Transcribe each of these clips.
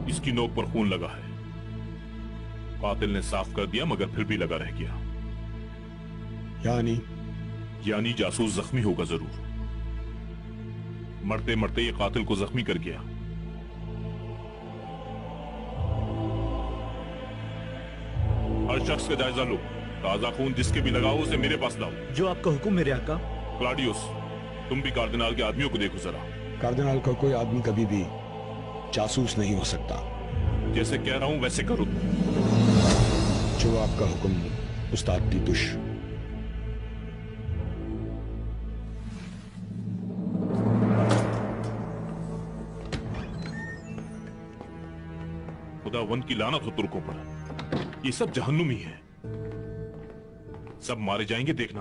इसकी नोक पर खून लगा है। कातिल ने साफ कर दिया मगर फिर भी लगा रह गया। यानी जासूस जख्मी होगा जरूर। मरते मरते ये कातिल को जख्मी कर गया। हर शख्स का जायजा लो। ताजा खून जिसके भी लगा हो उसे मेरे पास लाओ। जो आपका हुक्म मेरे आका। क्लाडियस, तुम भी कार्दिनाल के आदमियों को देखो जरा। कार्दिनाल का कोई आदमी कभी भी जासूस नहीं हो सकता। जैसे कह रहा हूं वैसे करो। जो आपका हुक्म उस्ताद तीतुश। खुदावन की लानत हो तुर्कों पर। ये सब जहन्नुमी है। सब मारे जाएंगे देखना।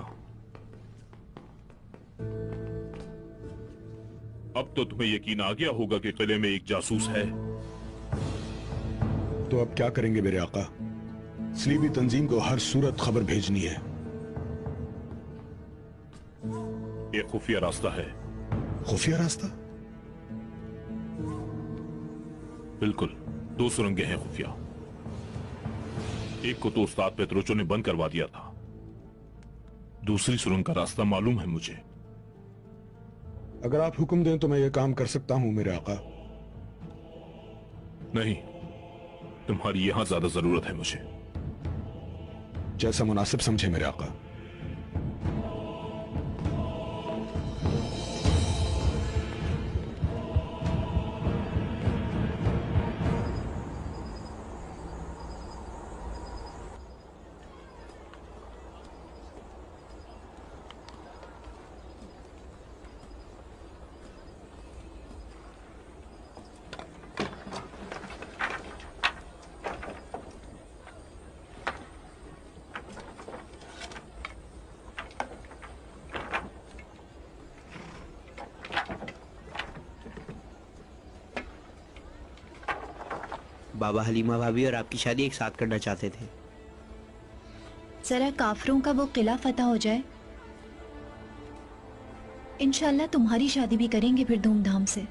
अब तो तुम्हें यकीन आ गया होगा कि किले में एक जासूस है। तो अब क्या करेंगे मेरे आका? स्लीबी तंजीम को हर सूरत खबर भेजनी है। एक खुफिया रास्ता है। खुफिया रास्ता? बिल्कुल, 2 सुरंगें हैं खुफिया। एक को तो उस्ताद पेत्रोचो ने बंद करवा दिया था। दूसरी सुरंग का रास्ता मालूम है मुझे। अगर आप हुक्म दें तो मैं ये काम कर सकता हूं मेरे आका। नहीं, तुम्हारी यहां ज्यादा जरूरत है मुझे। जैसा मुनासिब समझे मेरे आका। बाबा हलीमा भाभी और आपकी शादी एक साथ करना चाहते थे। जरा काफरों का वो किला फतह हो जाए, इंशाल्लाह तुम्हारी शादी भी करेंगे फिर धूमधाम से।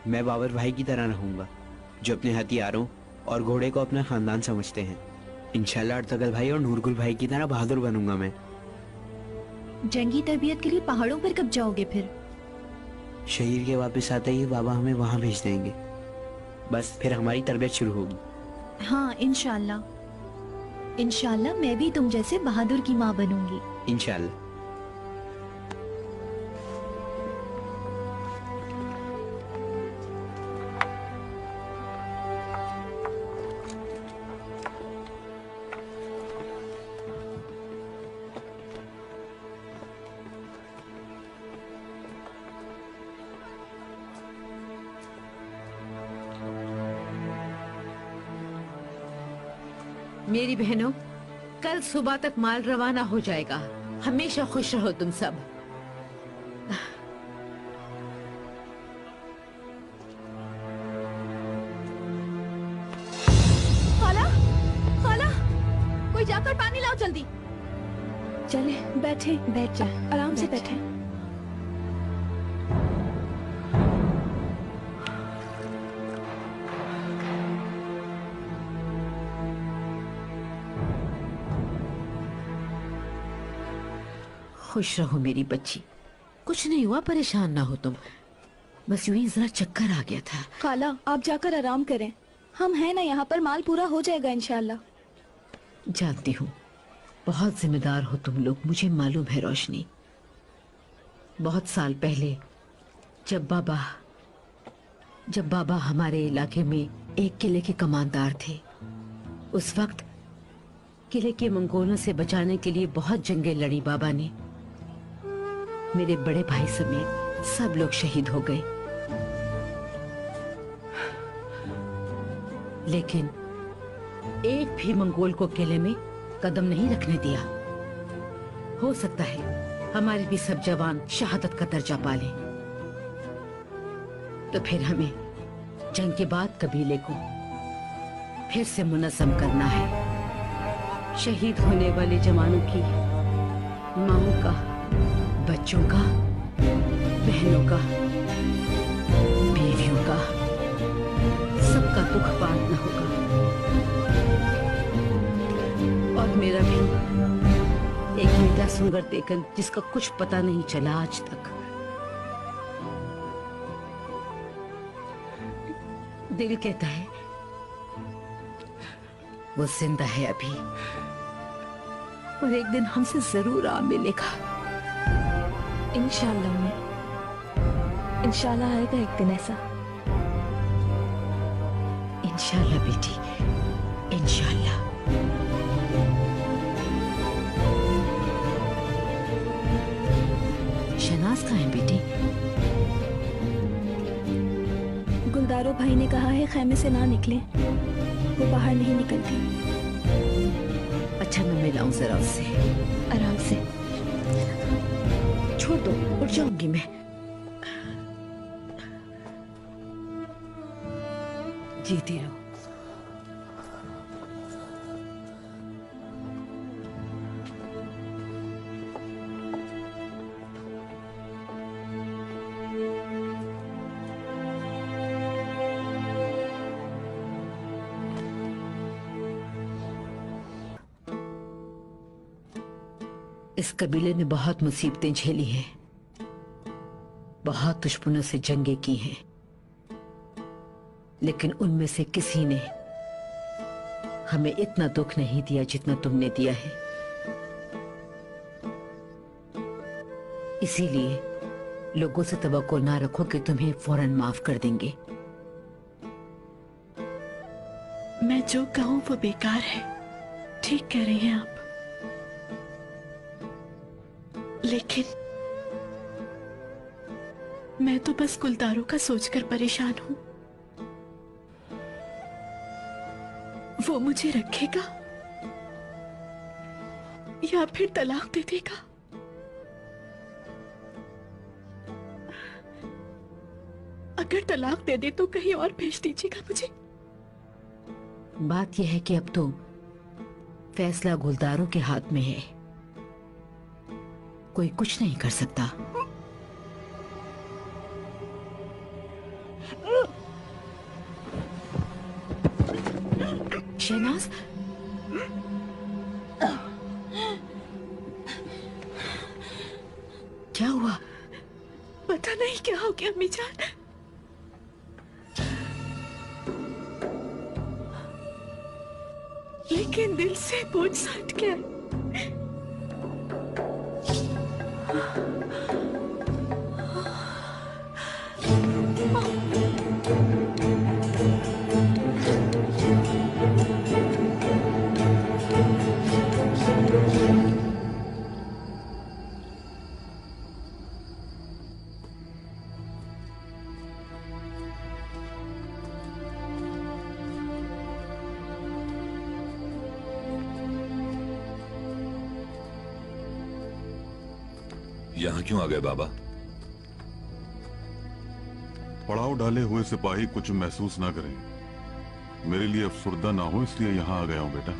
मैं बाबर भाई की तरह रहूंगा जो अपने हथियारों और घोड़े को अपना खानदान समझते हैं। इंशाल्लाह अर्तगल भाई और नूरगुल भाई की तरह बहादुर बनूंगा मैं। जंगी तरबियत के लिए पहाड़ों पर कब जाओगे फिर? शहीर के वापस आते ही बाबा हमें वहां भेज देंगे। बस फिर हमारी तरबियत शुरू होगी। हाँ इंशाल्लाह। इंशाल्लाह मैं भी तुम जैसे बहादुर की माँ बनूंगी। इंशाल्लाह। मेरी बहनों, कल सुबह तक माल रवाना हो जाएगा। हमेशा खुश रहो तुम सब। खाला, खाला, कोई जाकर पानी लाओ जल्दी। चले बैठे, बैठ जा, आराम से बैठे। खुश रहो मेरी बच्ची, कुछ नहीं हुआ, परेशान ना हो तुम। बस यूं ही जरा चक्कर आ गया था। खाला आप जाकर आराम करें, हम हैं ना यहाँ पर, माल पूरा हो जाएगा इंशाल्लाह। जानती हूँ बहुत जिम्मेदार हो तुम लोग, मुझे मालूम है रोशनी। बहुत साल पहले जब बाबा हमारे इलाके में एक किले के कमांडर थे, उस वक्त किले के मंगोलों से बचाने के लिए बहुत जंगें लड़ी बाबा ने। मेरे बड़े भाई समेत सब लोग शहीद हो गए, लेकिन एक भी मंगोल को किले में कदम नहीं रखने दिया। हो सकता है हमारे भी सब जवान शहादत का दर्जा पाले, तो फिर हमें जंग के बाद कबीले को फिर से मुनज़्ज़म करना है। शहीद होने वाले जवानों की माओं का, बच्चों का, बहनों का, बीवियों का, सब ऐसा सुंदर देखकर जिसका कुछ पता नहीं चला आज तक। दिल कहता है वो जिंदा है अभी, और एक दिन हमसे जरूर आ मिलेगा। इंशाल्लाह अम्मी, इंशाल्लाह आएगा एक दिन ऐसा। इंशाल्लाह बेटी, इंशाल्लाह। शहनाज कहाँ है बेटी? गुलदारो भाई ने कहा है खैमे से ना निकले, वो बाहर नहीं निकलती। अच्छा मैं मिलाऊं जरा उससे। आराम से। छोड़ दो, उठ जाऊंगी मैं। जीती रहो। इस कबीले ने बहुत मुसीबतें झेली हैं, बहुत दुश्मनों से जंगें की हैं, लेकिन उनमें से किसी ने हमें इतना दुख नहीं दिया जितना तुमने दिया है। इसीलिए लोगों से तवक्को ना रखो कि तुम्हें फौरन माफ कर देंगे। मैं जो कहूं वो बेकार है, ठीक कह रही हैं आप, लेकिन मैं तो बस गुलदारों का सोचकर परेशान हूं। वो मुझे रखेगा या फिर तलाक दे देगा। अगर तलाक दे दे तो कहीं और भेज दीजिएगा मुझे। बात यह है कि अब तो फैसला गुलदारों के हाथ में है, कोई कुछ नहीं कर सकता। शहनाज, क्या हुआ? पता नहीं क्या हो गया अम्मी जान, लेकिन दिल से बोझ सा हट गया। यहाँ क्यों आ गए बाबा? पड़ाव डाले हुए सिपाही कुछ महसूस ना करें, मेरे लिए अफसुर्दा ना हो, इसलिए यहाँ आ गया हूं बेटा।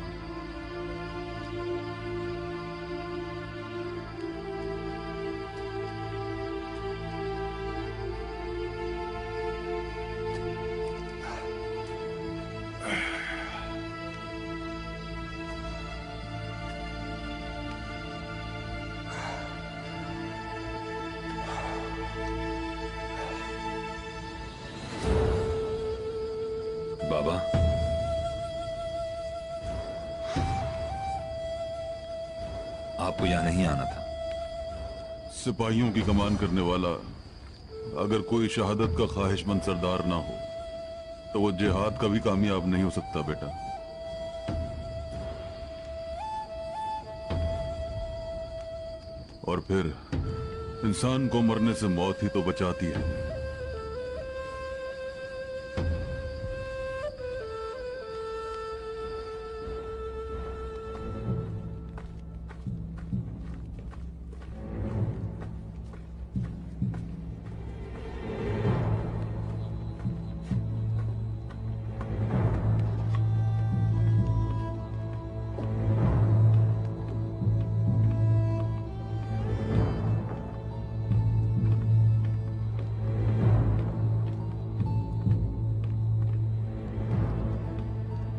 बाबा, आपको यहां नहीं आना था। सिपाहियों की कमान करने वाला अगर कोई शहादत का ख्वाहिशमंद सरदार ना हो तो वो जिहाद कभी कामयाब नहीं हो सकता बेटा। और फिर इंसान को मरने से मौत ही तो बचाती है।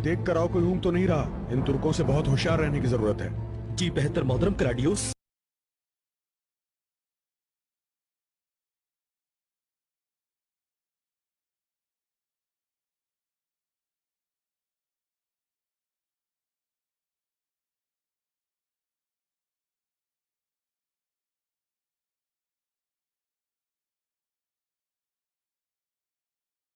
देख कर आओ, कोई ऊँग तो नहीं रहा। इन तुर्कों से बहुत होशियार रहने की जरूरत है। जी बेहतर मोहतरम क्राडियोस।